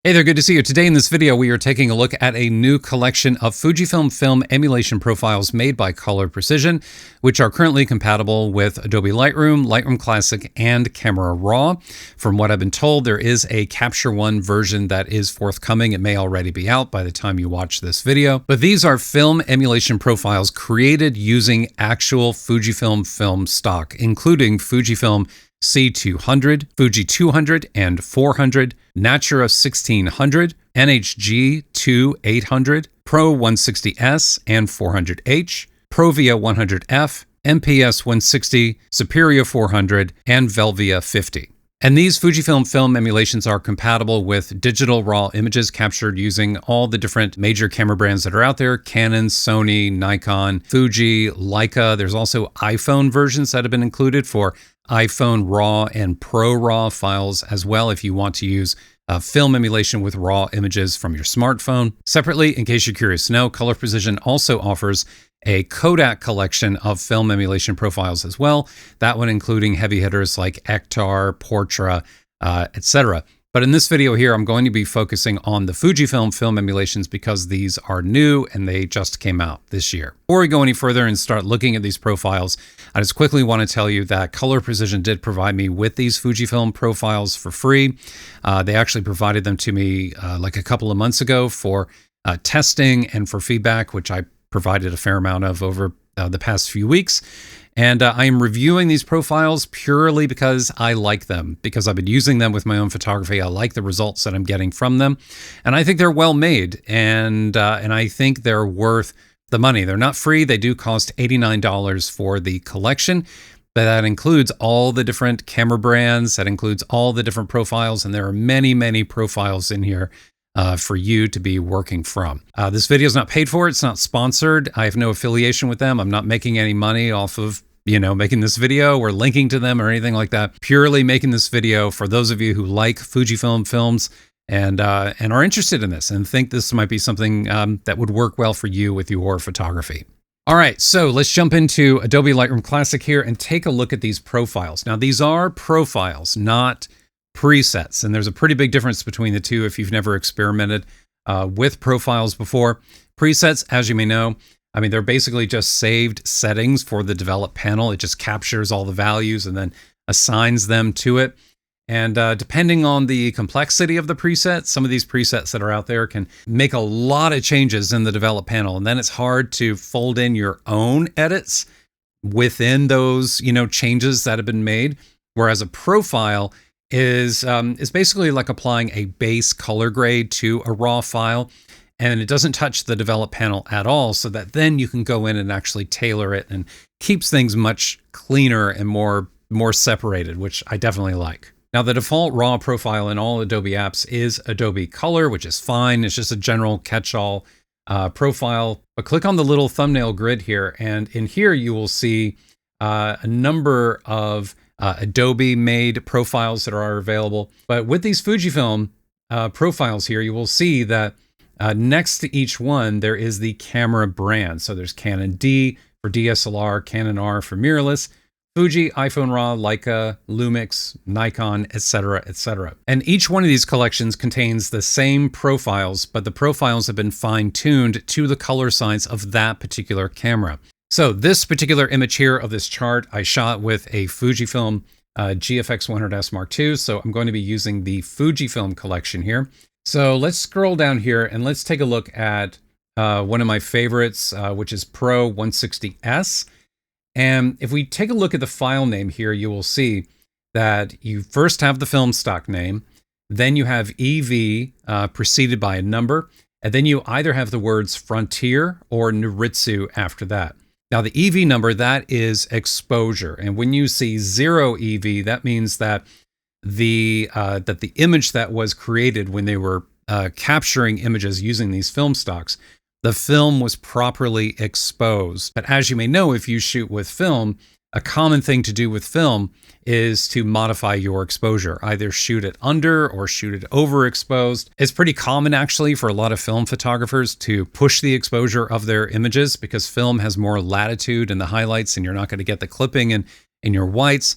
Hey there, good to see you. Today in this video, we are taking a look at a new collection of Fujifilm film emulation profiles made by Color Precision, which are currently compatible with Adobe Lightroom, Lightroom Classic, and Camera Raw. From what I've been told, there is a Capture One version that is forthcoming. It may already be out by the time you watch this video. But these are film emulation profiles created using actual Fujifilm film stock, including Fujifilm C200, Fuji 200 and 400, Natura 1600, NHG 2800, Pro 160S and 400H, Provia 100F, MPS 160, Superior 400, and Velvia 50. And these Fujifilm film emulations are compatible with digital raw images captured using all the different major camera brands that are out there: Canon, Sony, Nikon, Fuji, Leica. There's also iPhone versions that have been included for iPhone RAW and Pro RAW files as well, if you want to use film emulation with raw images from your smartphone. Separately, in case you're curious to know, Color Precision also offers a Kodak collection of film emulation profiles as well, that one including heavy hitters like Ektar, Portra, etc. But in this video here, I'm going to be focusing on the Fujifilm film emulations because these are new and they just came out this year. Before we go any further and start looking at these profiles, I just quickly want to tell you that Color Precision did provide me with these Fujifilm profiles for free. They actually provided them to me like a couple of months ago for testing and for feedback, which I provided a fair amount of over the past few weeks. And I am reviewing these profiles purely because I like them, because I've been using them with my own photography. I like the results that I'm getting from them. And I think they're well made, and I think they're worth the money. They're not free. They do cost $89 for the collection, but that includes all the different camera brands. That includes all the different profiles, and there are many, many profiles in here for you to be working from. This video is not paid for. It's not sponsored. I have no affiliation with them. I'm not making any money off of making this video or linking to them or anything like that. Purely making this video for those of you who like Fujifilm films and are interested in this and think this might be something that would work well for you with your photography. All right, so let's jump into Adobe Lightroom Classic here and take a look at these profiles. Now, these are profiles, not presets, and there's a pretty big difference between the two if you've never experimented with profiles before. Presets, as you may know, I mean, they're basically just saved settings for the develop panel. It just captures all the values and then assigns them to it. And depending on the complexity of the preset, some of these presets that are out there can make a lot of changes in the develop panel. And then it's hard to fold in your own edits within those, changes that have been made. Whereas a profile is basically like applying a base color grade to a raw file. And it doesn't touch the develop panel at all, so that then you can go in and actually tailor it and keeps things much cleaner and more separated, which I definitely like. Now, the default raw profile in all Adobe apps is Adobe Color, which is fine. It's just a general catch-all profile. But click on the little thumbnail grid here, and in here you will see a number of Adobe-made profiles that are available. But with these Fujifilm profiles here, you will see that next to each one, there is the camera brand. So there's Canon D for DSLR, Canon R for mirrorless, Fuji, iPhone RAW, Leica, Lumix, Nikon, etc., etc. And each one of these collections contains the same profiles, but the profiles have been fine-tuned to the color science of that particular camera. So this particular image here of this chart, I shot with a Fujifilm GFX 100S Mark II. So I'm going to be using the Fujifilm collection here. So let's scroll down here and let's take a look at one of my favorites, which is Pro 160S. And if we take a look at the file name here, you will see that you first have the film stock name, then you have EV preceded by a number, and then you either have the words Frontier or Niritsu after that. Now the EV number, that is exposure. And when you see 0 EV, that means that the image that was created when they were capturing images using these film stocks, the film was properly exposed. But as you may know, if you shoot with film, a common thing to do with film is to modify your exposure, either shoot it under or shoot it overexposed. It's pretty common actually for a lot of film photographers to push the exposure of their images because film has more latitude in the highlights and you're not going to get the clipping in your whites.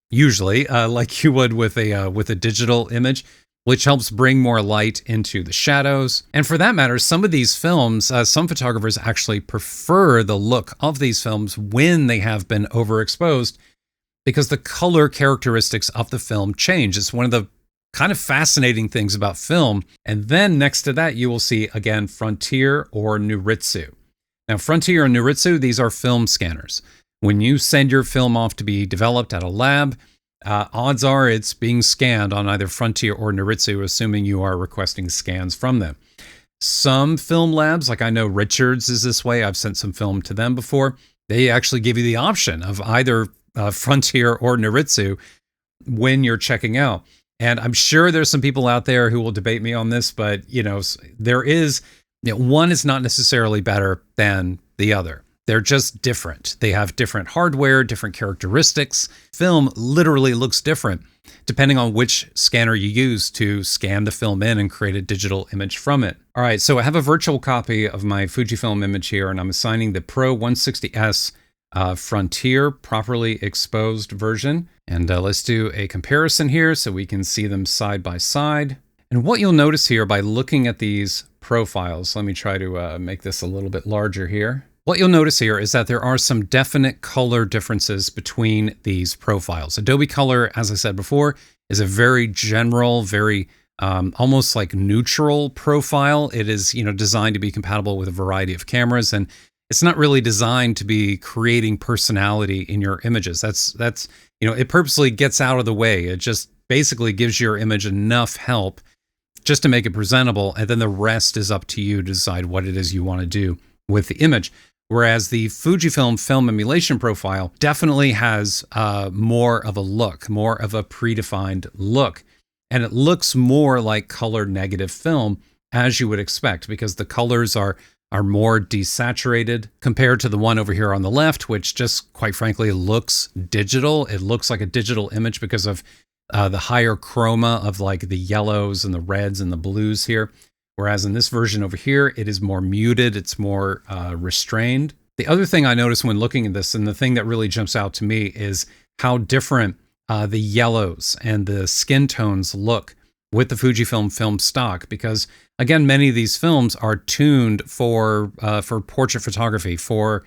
Usually, like you would with a digital image. which helps bring more light into the shadows. And for that matter, some of these films, some photographers actually prefer the look of these films when they have been overexposed, because the color characteristics of the film change. It's one of the kind of fascinating things about film. And then next to that, you will see, again, Frontier or Noritsu. Now, Frontier and Noritsu, these are film scanners. When you send your film off to be developed at a lab, odds are it's being scanned on either Frontier or Noritsu, assuming you are requesting scans from them. Some film labs, like I know Richards is this way, I've sent some film to them before, they actually give you the option of either Frontier or Noritsu when you're checking out. And I'm sure there's some people out there who will debate me on this, but there is, one is not necessarily better than the other. They're just different. They have different hardware, different characteristics. Film literally looks different depending on which scanner you use to scan the film in and create a digital image from it. All right, so I have a virtual copy of my Fujifilm image here, and I'm assigning the Pro 160S Frontier properly exposed version. And let's do a comparison here so we can see them side by side. And what you'll notice here by looking at these profiles, let me try to make this a little bit larger here. What you'll notice here is that there are some definite color differences between these profiles. Adobe Color, as I said before, is a very general, very almost like neutral profile. It is, designed to be compatible with a variety of cameras, and it's not really designed to be creating personality in your images. That's it purposely gets out of the way. It just basically gives your image enough help just to make it presentable, and then the rest is up to you to decide what it is you want to do with the image. Whereas the Fujifilm film emulation profile definitely has more of a look, more of a predefined look. And it looks more like color negative film, as you would expect, because the colors are more desaturated compared to the one over here on the left, which just quite frankly looks digital. It looks like a digital image because of the higher chroma of like the yellows and the reds and the blues here. Whereas in this version over here, it is more muted, it's more restrained. The other thing I noticed when looking at this, and the thing that really jumps out to me, is how different the yellows and the skin tones look with the Fujifilm film stock. Because again, many of these films are tuned for portrait photography, for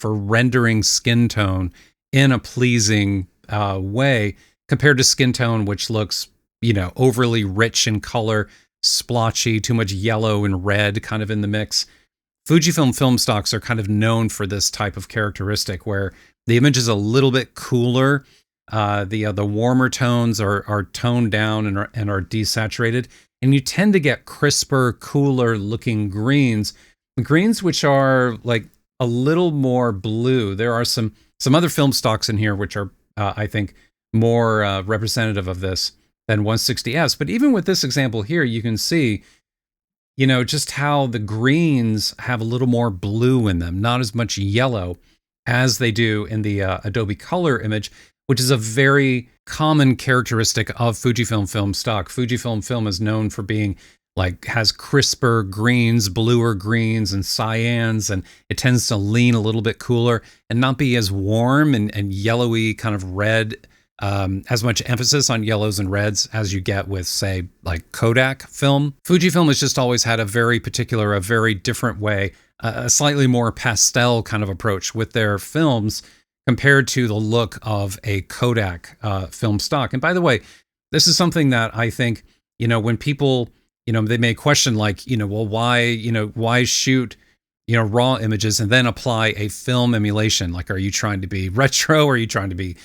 rendering skin tone in a pleasing way, compared to skin tone, which looks, overly rich in color, splotchy, too much yellow and red kind of in the mix. Fujifilm film stocks are kind of known for this type of characteristic where the image is a little bit cooler. The warmer tones are toned down and are desaturated. And you tend to get crisper, cooler looking greens which are like a little more blue. There are some other film stocks in here which are, I think, more representative of this than 160S. But even with this example here, you can see, just how the greens have a little more blue in them, not as much yellow as they do in the Adobe Color image, which is a very common characteristic of Fujifilm film stock. Fujifilm film is known for being has crisper greens, bluer greens and cyans, and it tends to lean a little bit cooler and not be as warm and yellowy kind of red, as much emphasis on yellows and reds as you get with, say, like Kodak film. Fujifilm has just always had a very particular, a very different way, a slightly more pastel kind of approach with their films compared to the look of a Kodak film stock. And by the way, this is something that I think, when people, they may question well, why shoot, raw images and then apply a film emulation? Like, are you trying to be retro? Are you trying to be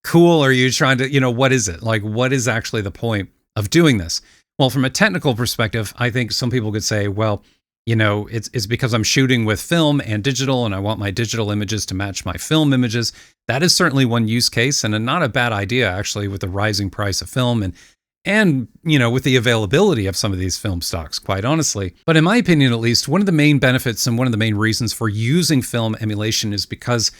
cool? Are you trying to, what is it? Like, what is actually the point of doing this? Well, from a technical perspective, I think some people could say, well, it's because I'm shooting with film and digital and I want my digital images to match my film images. That is certainly one use case, and not a bad idea, actually, with the rising price of film and with the availability of some of these film stocks, quite honestly. But in my opinion, at least, one of the main benefits and one of the main reasons for using film emulation is because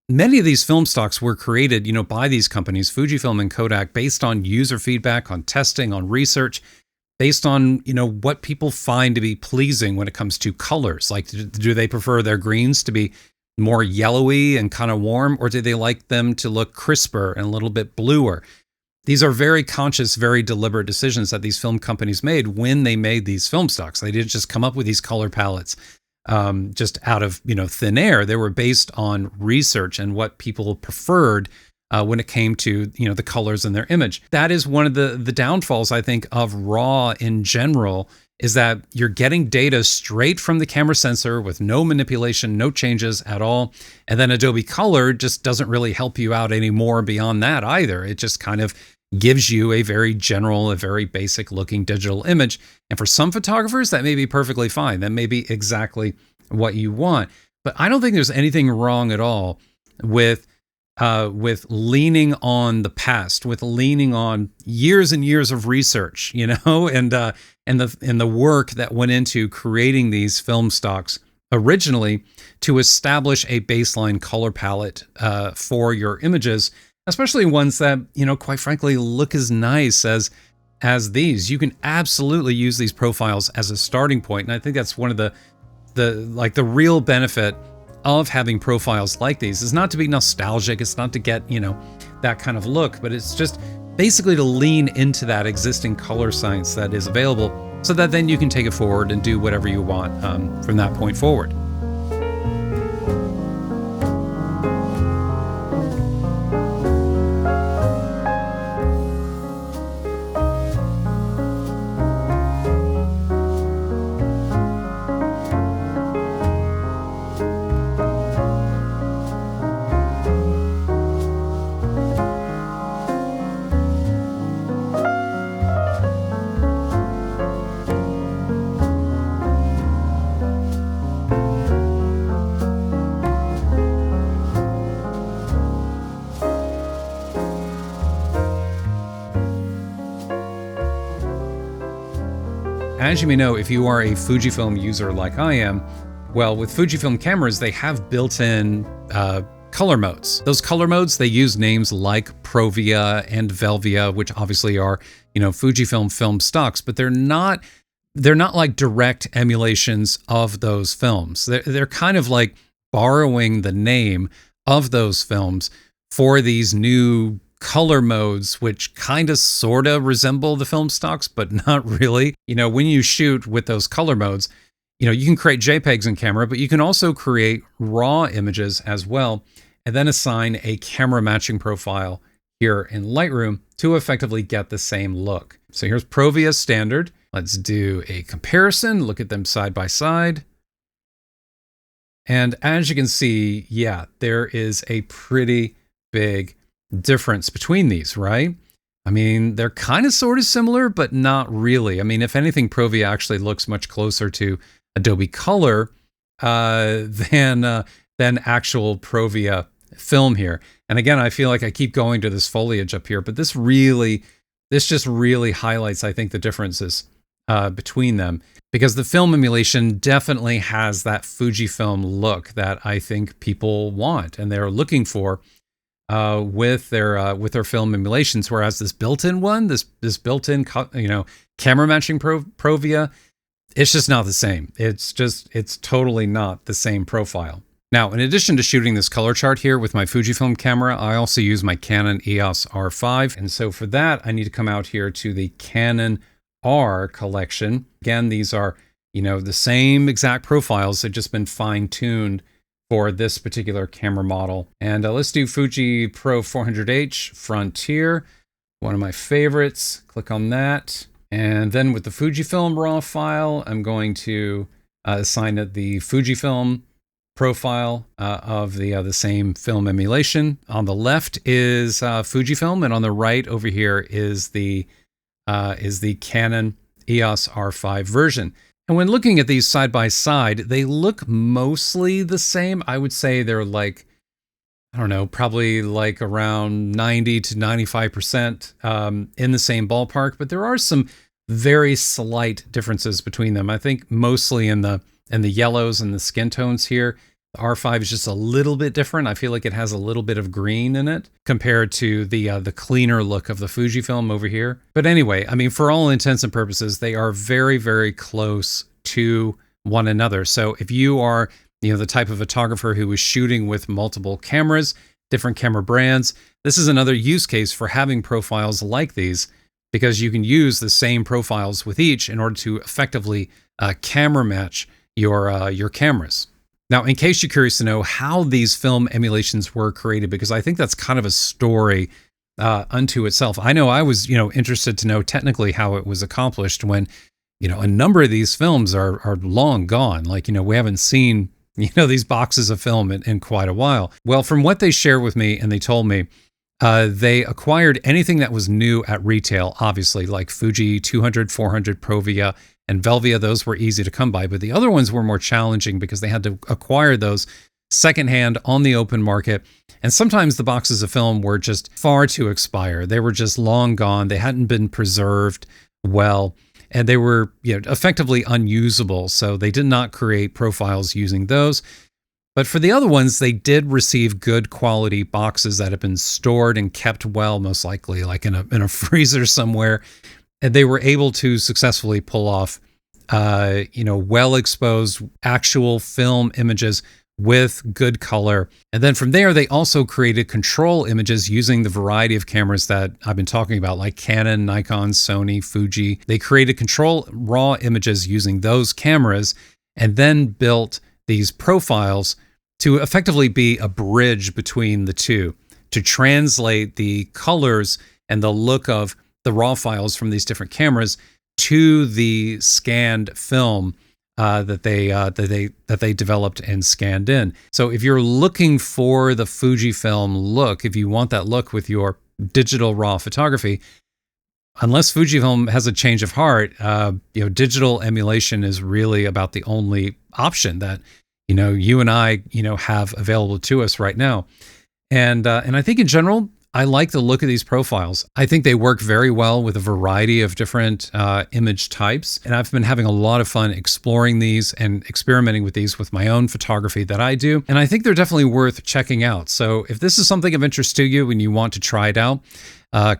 many of these film stocks were created, by these companies, Fujifilm and Kodak, based on user feedback, on testing, on research, based on, what people find to be pleasing when it comes to colors. Like, do they prefer their greens to be more yellowy and kind of warm, or do they like them to look crisper and a little bit bluer? These are very conscious, very deliberate decisions that these film companies made when they made these film stocks. They didn't just come up with these color palettes just out of thin air. They were based on research and what people preferred when it came to the colors in their image. That is one of the downfalls, I think, of RAW in general, is that you're getting data straight from the camera sensor with no manipulation, no changes at all. And then Adobe Color just doesn't really help you out anymore beyond that either. It just kind of gives you a very general, a very basic looking digital image. And for some photographers, that may be perfectly fine. That may be exactly what you want. But I don't think there's anything wrong at all with leaning on the past, with leaning on years and years of research, and the work that went into creating these film stocks originally to establish a baseline color palette for your images, especially ones that, quite frankly, look as nice as these. You can absolutely use these profiles as a starting point. And I think that's one of the real benefit of having profiles like these is not to be nostalgic. It's not to get, that kind of look, but it's just basically to lean into that existing color science that is available so that then you can take it forward and do whatever you want from that point forward. As you may know, if you are a Fujifilm user like I am, well, with Fujifilm cameras, they have built-in color modes. Those color modes, they use names like Provia and Velvia, which obviously are, Fujifilm film stocks, but they're not like direct emulations of those films. They're kind of like borrowing the name of those films for these new color modes, which kind of sort of resemble the film stocks, but not really. When you shoot with those color modes, you can create JPEGs in camera, but you can also create raw images as well, and then assign a camera matching profile here in Lightroom to effectively get the same look. So here's Provia standard. Let's do a comparison, look at them side by side. And as you can see, yeah, there is a pretty big difference between these, right? I mean, they're kind of sort of similar, but not really. I mean, if anything, Provia actually looks much closer to Adobe Color than actual Provia film here. And again, I feel like I keep going to this foliage up here, but this just really highlights, I think, the differences between them, because the film emulation definitely has that Fujifilm look that I think people want and they're looking for with their film emulations, whereas this built-in one, this built-in camera matching Provia, it's just not the same. It's totally not the same profile. Now, in addition to shooting this color chart here with my Fujifilm camera, I also use my Canon EOS R5, and so for that I need to come out here to the Canon R collection. Again, these are the same exact profiles. They've just been fine-tuned for this particular camera model. And let's do Fuji Pro 400H Frontier, one of my favorites. Click on that. And then with the Fujifilm RAW file, I'm going to assign it the Fujifilm profile of the same film emulation. On the left is Fujifilm, and on the right over here is the Canon EOS R5 version. And when looking at these side by side, they look mostly the same. I would say they're like, I don't know, probably like around 90 to 95% in the same ballpark, but there are some very slight differences between them. I think mostly in the yellows and the skin tones here. The R5 is just a little bit different. I feel like it has a little bit of green in it compared to the cleaner look of the Fujifilm over here. But anyway, I mean, for all intents and purposes, they are very, very close to one another. So if you are, the type of photographer who is shooting with multiple cameras, different camera brands. This is another use case for having profiles like these, because you can use the same profiles with each in order to effectively camera match your cameras. Now, in case you're curious to know how these film emulations were created, because I think that's kind of a story unto itself. I know I was, interested to know technically how it was accomplished when, a number of these films are long gone. Like, we haven't seen, these boxes of film in quite a while. Well, from what they shared with me and they told me, they acquired anything that was new at retail, obviously, like Fuji 200, 400, Provia, and Velvia. Those were easy to come by, but the other ones were more challenging because they had to acquire those secondhand on the open market. And sometimes the boxes of film were just far too expired. They were just long gone. They hadn't been preserved well, and they were effectively unusable. So they did not create profiles using those. But for the other ones, they did receive good quality boxes that have been stored and kept well, most likely like in a freezer somewhere. And they were able to successfully pull off, well exposed actual film images with good color. And then from there, they also created control images using the variety of cameras that I've been talking about, like Canon, Nikon, Sony, Fuji. They created control raw images using those cameras and then built these profiles to effectively be a bridge between the two, to translate the colors and the look of the raw files from these different cameras to the scanned film that they developed and scanned in. So if you're looking for the Fujifilm look, if you want that look with your digital raw photography, unless Fujifilm has a change of heart, digital emulation is really about the only option that you and I have available to us right now. And I think in general, I like the look of these profiles. I think they work very well with a variety of different image types. And I've been having a lot of fun exploring these and experimenting with these with my own photography that I do. And I think they're definitely worth checking out. So if this is something of interest to you and you want to try it out,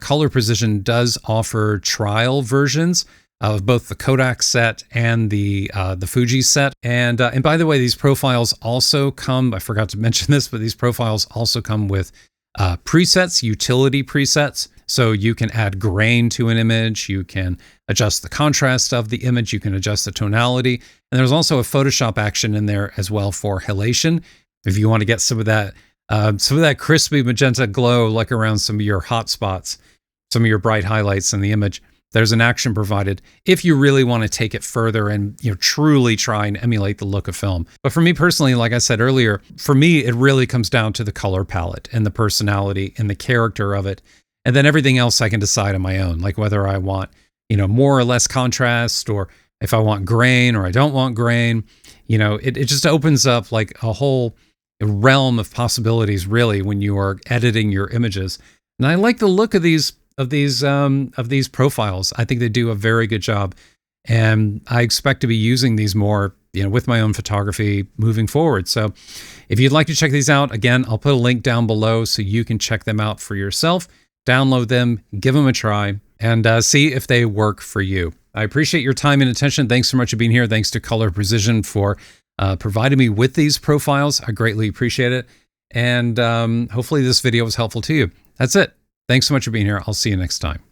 Color Precision does offer trial versions of both the Kodak set and the Fuji set. And by the way, these profiles also come, I forgot to mention this, but these profiles also come with presets, utility presets. So you can add grain to an image, you can adjust the contrast of the image, you can adjust the tonality. And there's also a Photoshop action in there as well for halation. If you want to get some of that crispy magenta glow, like around some of your hot spots, some of your bright highlights in the image, there's an action provided if you really want to take it further and truly try and emulate the look of film. But for me personally, like I said earlier, for me, it really comes down to the color palette and the personality and the character of it. And then everything else I can decide on my own, like whether I want, more or less contrast, or if I want grain or I don't want grain. It just opens up like a whole realm of possibilities, really, when you are editing your images. And I like the look of these profiles. I think they do a very good job, and I expect to be using these more, with my own photography moving forward. So if you'd like to check these out, again, I'll put a link down below so you can check them out for yourself, download them, give them a try, and see if they work for you. I appreciate your time and attention. Thanks so much for being here. Thanks to Color Precision for providing me with these profiles. I greatly appreciate it. And hopefully this video was helpful to you. That's it. Thanks so much for being here. I'll see you next time.